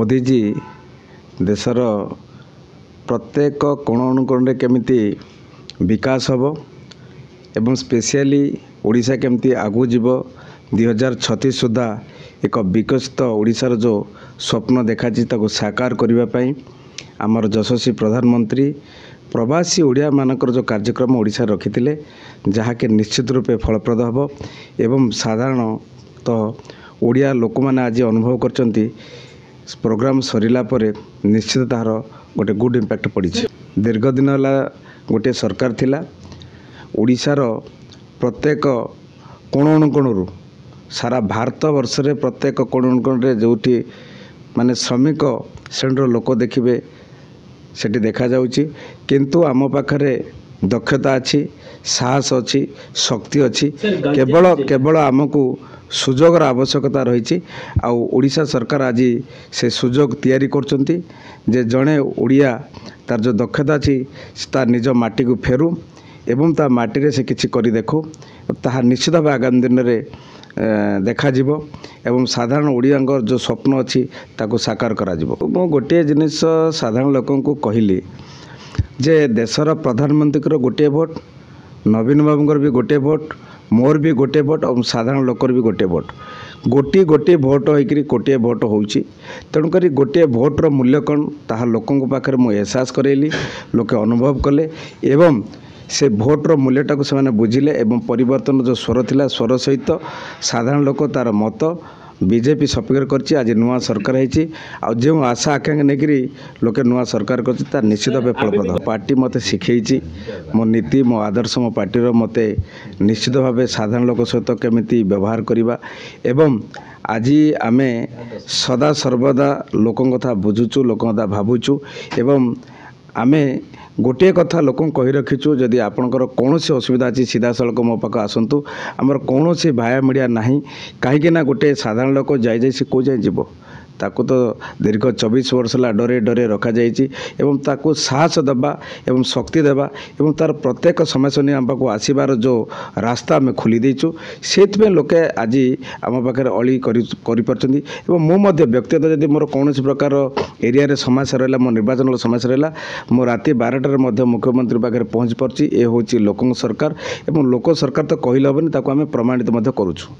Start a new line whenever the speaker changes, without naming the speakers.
मोदी जी देशर प्रत्येक कोण अनुकोण केमिति विकास हम एवं स्पेशली ओडिशा केमती आगू जीव 2036 सुधा एक विकसित ओडिशार जो स्वप्न देखाची ताको साकार करने आमर यशस्वी प्रधानमंत्री प्रवासी ओडिया मानकर जो कार्यक्रम ओडिशा रखी जहाँकि निश्चित रूपे फलप्रद हम एवं साधारणतः ओडिया लोक मैंने आज अनुभव करचंती प्रोग्राम सरिला परे निश्चित तार गोटे गुड इम्पैक्ट पड़ी। दीर्घ दिन है गोटे सरकार थिला ओडिशार प्रत्येक कोण अनुकोण सारा भारत वर्ष रे प्रत्येक कोण अनुकोण जो माने श्रमिक श्रेणीर लोक देखिए सेठी देखा जाउची किंतु आम पाखरे दक्षता अच्छी साहस अच्छी शक्ति अच्छी केवल केवल आमको सुजोगर आवश्यकता रही ओडिशा सरकार आज से सुजोग तैयारी करचंती जे जड़े ओडिया तार जो दक्षता अच्छी तार निज माटी को फेरू एवं ता माटी रे से किछि करी देखो ताहा निश्चित भाव आगामी दिन में देखा जीवो एवं साधारण ओडियांगर जो स्वप्न अच्छी ताको साकार करा जीवो। मो गोटे जिनिस साधारण लोकन को कहली जे देशर प्रधानमंत्री गोटे भोट नवीन बाबूर भी गोटे भोट मोर भी गोटे भोट और साधारण लोकर भी गोटे भोट गोटी गोटी भोट होकर गोटे भोट होची तेणुक गोटे भोट्र मूल्य कौन ताहा लोकों पाखे मुझे एहसास करेली लोके अनुभव कले एवं से भोट्र मूल्यटा को से बुझिले एवं परिवर्तन जो स्वर थिला स्वर सहित साधारण लोक तार मत बीजेपी सफिकर कर आज नुआ सरकार है जो आशा आकांक्षा नहीं लोके नुआ सरकार कर निश्चित भाव फलप्रद पार्टी मत शिखई मो नीति मो आदर्श मो पार्टी मत निश्चित भाव साधारण लोक सहित केमिति व्यवहार करवा एवं आज आमे सदा सर्वदा लोक कथा बुझुचु लोक कथा भावुचु एवं आमे गोटे कथा लोक कही रखीचु जदि आपणकर कौन असुविधा अच्छी सीधा सड़क मो पाक आसतु आमर कौन भाया मीडिया नहीं कहीं गोटे साधारण लोक जाई से कौ जाए जीव ताकू तो दीर्घ 24 वर्ष है डरे डरे रखा जाइए एवं ताकू साहस देवा एवं शक्ति देवा एवं तार प्रत्येक समस्या नहीं आम पाक आसबार जो रास्ता आम खोली देचु से लोके आज आम पाखे अली कर व्यक्तिगत जब मोर कौन प्रकार एरिया समस्या रहा मो निर्वाचन समस्या रहा मो राति 12टार मुख्यमंत्री पाखे पहुँच पार्ची ये हूँ लोक सरकार एवं लोक सरकार तो कहले हेनी ताको आम प्रमाणित करुछु।